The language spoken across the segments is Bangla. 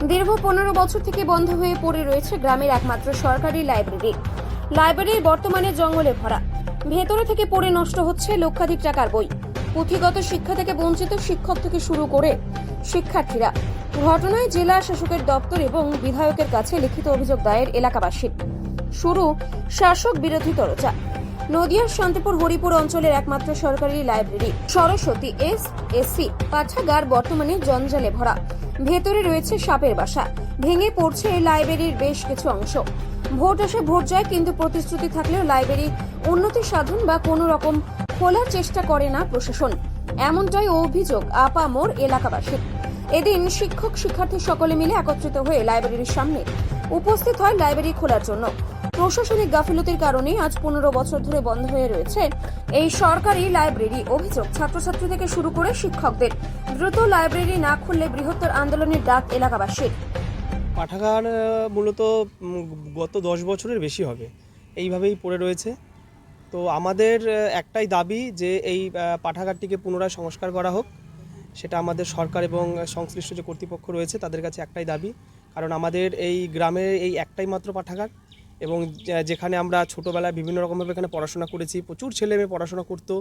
দীর্ঘ 15 বছর থেকে বন্ধ হয়ে পড়ে রয়েছে গ্রামের একমাত্র সরকারি লাইব্রেরি। লাইব্রেরি বর্তমানে জঙ্গলে ভরা, ভেতরে থেকে পড়ে নষ্ট হচ্ছে লক্ষাধিক টাকার বই। পুঁথিগত শিক্ষা থেকে বঞ্চিত শিক্ষক থেকে শুরু করে শিক্ষার্থীরা। ঘটনায় জেলা শাসকের দপ্তর এবং বিধায়কের কাছে লিখিত অভিযোগ দায়ের এলাকাবাসীর। শুরু শাসক বিরোধী তরজা। নদিয়ার শান্তিপুর হরিপুর অঞ্চলের একমাত্র সরকারি লাইব্রেরি সরস্বতী এসএসসি পাঠাগার বর্তমানে জঞ্জালে ভরা। ভেতরে রয়েছে সাপের বাসা, ভেঙে পড়ছে লাইব্রেরির বেশ কিছু অংশ। ভোট আসে ভোট যায়, কিন্তু প্রতিশ্রুতি থাকলেও লাইব্রেরি উন্নতি সাধন বা কোনো রকম খোলার চেষ্টা করে না প্রশাসন, এমনটাই অভিযোগ আপামর এলাকাবাসীর। এদিন শিক্ষক শিক্ষার্থী সকলে মিলে একত্রিত হয়ে লাইব্রেরির সামনে উপস্থিত হয় লাইব্রেরি খোলার জন্য। প্রশাসনিক গাফিলতির কারণে আজ 15 বছর ধরে বন্ধ হয়ে রয়েছে এই সরকারি লাইব্রেরি। অভিযোগ ছাত্রছাত্রী থেকে শুরু করে শিক্ষকদের। দ্রুত লাইব্রেরি না খুললে বৃহত্তর আন্দোলনের ডাক এলাকাবাসীর। পাঠাগার মূলত গত 10 বছরের বেশি হবে এইভাবেই পড়ে রয়েছে। তো আমাদের একটাই দাবি যে এই পাঠাগারটিকে পুনরায় সংস্কার করা হোক। সেটা আমাদের সরকার এবং সংশ্লিষ্ট যে কর্তৃপক্ষ রয়েছে তাদের কাছে একটাই দাবি, কারণ আমাদের এই গ্রামে এই একটাই মাত্র পাঠাগার, এবং যেখানে আমরা ছোটোবেলায় বিভিন্ন রকমভাবে এখানে পড়াশোনা করেছি, প্রচুর ছেলে মেয়ে পড়াশোনা করতো।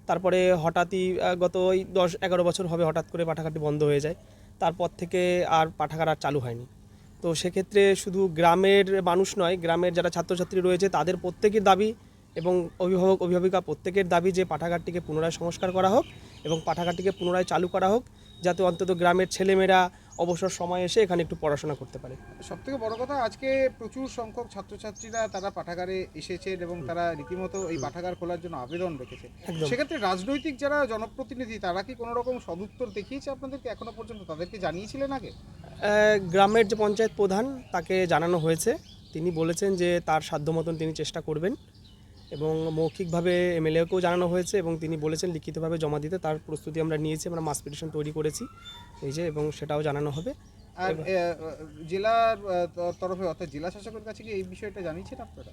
তারপরে হঠাৎই গত ওই 10-11 বছর হবে হঠাৎ করে পাঠাগারটি বন্ধ হয়ে যায়। তারপর থেকে আর পাঠাগার আর চালু হয়নি। তো সেক্ষেত্রে শুধু গ্রামের মানুষ নয়, গ্রামের যারা ছাত্রছাত্রী রয়েছে তাদের প্রত্যেকের দাবি এবং অভিভাবক অভিভাবিকা প্রত্যেকের দাবি যে পাঠাগারটিকে পুনরায় সংস্কার করা হোক এবং পাঠাগারটিকে পুনরায় চালু করা হোক, যাতে অন্তত গ্রামের ছেলেমেয়েরা অবসর সময় এসে এখানে একটু পড়াশোনা করতে পারে। সবথেকে বড় কথা, আজকে প্রচুর সংখ্যক ছাত্রছাত্রীরা তারা পাঠাগারে এসেছেন এবং তারা রীতিমতো এই পাঠাগার খোলার জন্য আবেদন রেখেছে। সেক্ষেত্রে রাজনৈতিক যারা জনপ্রতিনিধি তারা কি কোনো রকম সদুত্তর দেখিয়েছে আপনাদেরকে এখনো পর্যন্ত? তাদেরকে জানিয়েছিলেন আগে? গ্রামের যে পঞ্চায়েত প্রধান তাকে জানানো হয়েছে, তিনি বলেছেন যে তার সাধ্য মতন তিনি চেষ্টা করবেন, এবং মৌখিকভাবে এমএলএকেও জানানো হয়েছে এবং তিনি বলেছেন লিখিতভাবে জমা দিতে। তার প্রস্তুতি আমরা নিয়েছি, আমরা মাস পিটিশন তৈরি করেছি এই যে, এবং সেটাও জানানো হবে। আর জেলার তরফে অর্থাৎ জেলা শাসকের কাছে কি এই বিষয়টা জানিয়েছেন আপনারা?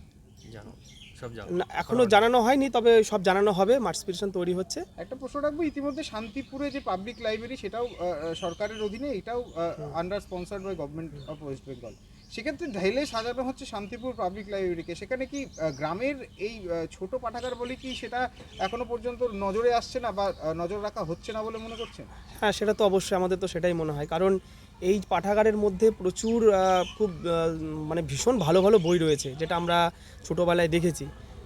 না, এখনো জানানো হয়নি, তবে সব জানানো হবে, মার্চ পিটিশন তৈরি হচ্ছে। একটা প্রশ্ন রাখবো, ইতিমধ্যে শান্তিপুরে যে পাবলিক লাইব্রেরি সেটাও সরকারের অধীনে, এটাও under sponsored by government of West Bengal. সেক্ষেত্রে ঢেলে সাজানো হচ্ছে শান্তিপুর পাবলিক লাইব্রেরিকে। সেখানে কি গ্রামের এই ছোট পাঠাগার বলে কি সেটা এখনো পর্যন্ত নজরে আসছে না বা নজর রাখা হচ্ছে না বলে মনে করছেন? হ্যাঁ, সেটা তো অবশ্যই, আমাদের তো সেটাই মনে হয়, কারণ এই পাঠাগারের মধ্যে প্রচুর খুব মানে ভীষণ ভালো ভালো বই রয়েছে, যেটা আমরা ছোটোবেলায় দেখেছি,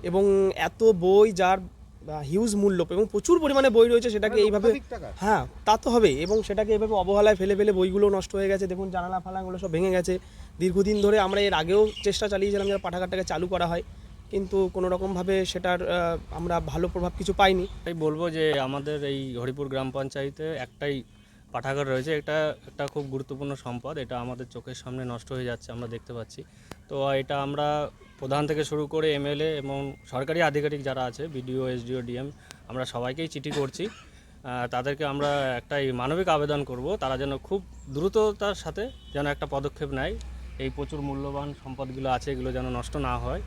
এবং এত বই যার হিউজ মূল্য এবং প্রচুর পরিমাণে বই রয়েছে, সেটাকে এইভাবে, হ্যাঁ তা তো হবে, এবং সেটাকে এইভাবে অবহেলায় ফেলে ফেলে বইগুলো নষ্ট হয়ে গেছে। দেখুন জানালা ফালাগুলো সব ভেঙে গেছে। দীর্ঘদিন ধরে আমরা এর আগেও চেষ্টা চালিয়েছিলাম যে পাঠাগারটাকে চালু করা হয়, কিন্তু কোনো রকমভাবে সেটার আমরা ভালো প্রভাব কিছু পাইনি। তাই বলবো যে আমাদের এই হরিপুর গ্রাম পঞ্চায়েতে একটাই পাঠাগার রয়েছে। এটা একটা খুব গুরুত্বপূর্ণ সম্পদ, এটা আমাদের চোখের সামনে নষ্ট হয়ে যাচ্ছে, আমরা দেখতে পাচ্ছি। তো এটা আমরা প্রধান থেকে শুরু করে এমএলএ এবং সরকারি আধিকারিক যারা আছে, বিডিও, এসডিও, ডিএম, আমরা সবাইকেই চিঠি করছি। তাদেরকে আমরা একটাই মানবিক আবেদন করব, তারা যেন খুব দ্রুততার সাথে যেন একটা পদক্ষেপ নেয়। এই প্রচুর মূল্যবান সম্পদগুলো আছে, এগুলো যেন নষ্ট না হয়,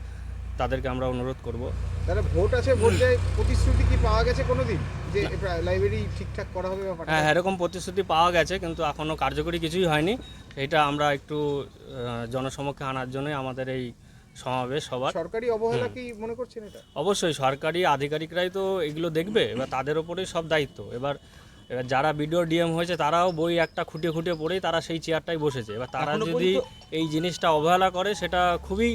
তাদেরকে আমরা অনুরোধ করব। তারা ভোট আছে ভোট যায়, প্রতিশ্রুতি কি পাওয়া গেছে কোনোদিন যে লাইব্রেরি ঠিকঠাক করা হবে? হ্যাঁ, এরকম প্রতিশ্রুতি পাওয়া গেছে, কিন্তু এখনও কার্যকরী কিছুই হয়নি। এটা আমরা একটু জনসমক্ষে আনার জন্যই আমাদের এই সমাবেশ। সবার সরকারি অবহেলা কি মনে করছেন এটা? অবশ্যই সরকারি আধিকারিকরাই তো এগুলো দেখবে, এবার তাদের ওপরেই সব দায়িত্ব। এবার যারা বিডিও ডিএম হয়েছে তারাও বই একটা খুঁটিয়ে খুঁটিয়ে পড়েই তারা সেই চেয়ারটাই বসেছে। এবার তারা যদি এই জিনিসটা অবহেলা করে সেটা খুবই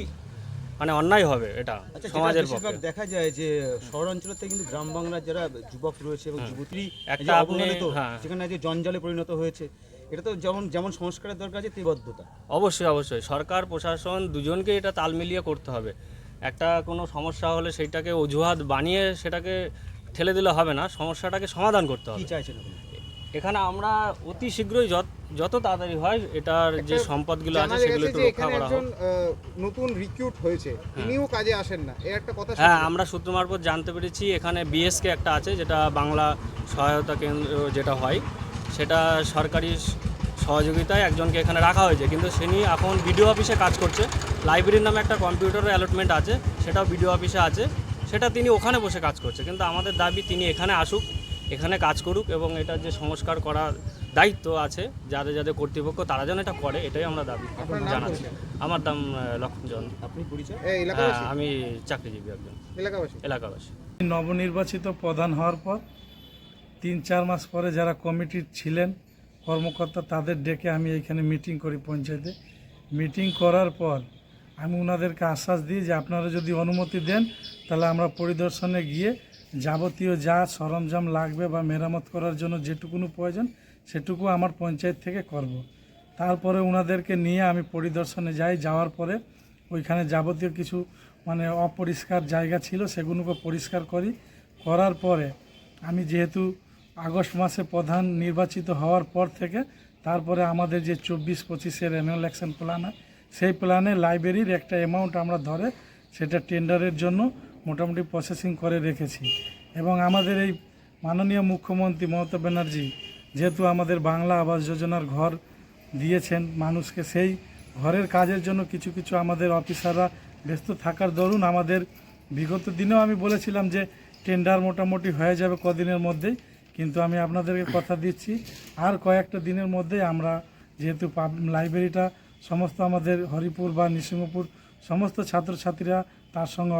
মানে অন্যায় হবে, এটা সমাজের পক্ষে। দেখা যায় যে শহর অঞ্চলেতে কিন্তু গ্রাম বাংলার যারা যুবক রয়েছে এবং যুবতী একটা আপনি সেখানে যে জঞ্জালে পরিণত হয়েছে, এটা তো যেমন সংস্কারের দরকার আছে তেবদ্ধতা। অবশ্যই অবশ্যই সরকার প্রশাসন দুজনকে এটা তাল মিলিয়ে করতে হবে। একটা কোনো সমস্যা হলে সেইটাকে অজুহাত বানিয়ে সেটাকে ঠেলে দিলে হবে না, সমস্যাটাকে সমাধান করতে হবে। কি চাইছেন আপনি? এখানে আমরা অতি শীঘ্রই যত তাড়াতাড়ি হয় এটার যে সম্পদগুলো আছে সেগুলো একটু রক্ষা করা হোক। নতুন রিক্রুট হয়েছে, তিনিও কাজে আসেন না, এর একটা কথা। হ্যাঁ, আমরা সূত্র মারফত জানতে পেরেছি এখানে বিএসকে একটা আছে, যেটা বাংলা সহায়তা কেন্দ্র যেটা হয়, সেটা সরকারি সহযোগিতায় একজনকে এখানে রাখা হয়েছে, কিন্তু তিনি এখন বিডিও অফিসে কাজ করছে। লাইব্রেরির নামে একটা কম্পিউটারের অ্যালটমেন্ট আছে, সেটাও বিডিও অফিসে আছে, সেটা তিনি ওখানে বসে কাজ করছে। কিন্তু আমাদের দাবি তিনি এখানে আসুক, এখানে কাজ করুক এবং এটা যে সংস্কার করা দায়িত্ব আছে, যাদের যাদের কর্তৃপক্ষ তারা যেন এটা করে, এটাই আমরা দাবি আপনার নাম জানাচ্ছি। আমার নাম লক্ষণ। আপনি পরিচয়? এই এলাকাবাসী আমি চাকরিজীবী একজন এলাকাবাসী এলাকাবাসী। নবনির্বাচিত প্রধান হওয়ার পর 3-4 মাস পরে যারা কমিটির ছিলেন কর্মকর্তা তাদের ডেকে আমি এইখানে মিটিং করি পঞ্চায়েতে। মিটিং করার পর আমি ওনাদেরকে আশ্বাস দিই যে আপনারা যদি অনুমতি দেন তাহলে আমরা পরিদর্শনে গিয়ে যাবতীয় যা সরঞ্জাম লাগবে বা মেরামত করার জন্য যেটুকুনো প্রয়োজন সেটুকু আমার পঞ্চায়েত থেকে করব। তারপরে ওনাদেরকে নিয়ে আমি পরিদর্শনে যাই। যাওয়ার পরে ওইখানে যাবতীয় কিছু মানে অপরিষ্কার জায়গা ছিল সেগুলোকে পরিষ্কার করি। করার পরে আমি যেহেতু আগস্ট মাসে প্রধান নির্বাচিত হওয়ার পর থেকে তারপরে আমাদের যে 24-25-এর অ্যানুয়াল অ্যাকশন প্ল্যান হয় সেই প্ল্যানে লাইব্রেরির একটা অ্যামাউন্ট আমরা ধরে সেটা টেন্ডারের জন্য মোটামুটি প্রসেসিং করে রেখেছি। এবং আমাদের এই মাননীয় মুখ্যমন্ত্রী মমতা ব্যানার্জি যেহেতু আমাদের বাংলা আবাস যোজনার ঘর দিয়েছেন মানুষকে, সেই ঘরের কাজের জন্য কিছু কিছু আমাদের অফিসাররা ব্যস্ত থাকার দরুন আমাদের বিগত দিনেও আমি বলেছিলাম যে টেন্ডার মোটামুটি হয়ে যাবে কদিনের মধ্যেই, কিন্তু আমি আপনাদেরকে কথা দিচ্ছি আর কয়েকটা দিনের মধ্যেই আমরা যেহেতু লাইব্রেরিটা সমস্ত আমাদের হরিপুর বা নৃসিংহপুর সমস্ত ছাত্রছাত্রীরা তার সঙ্গে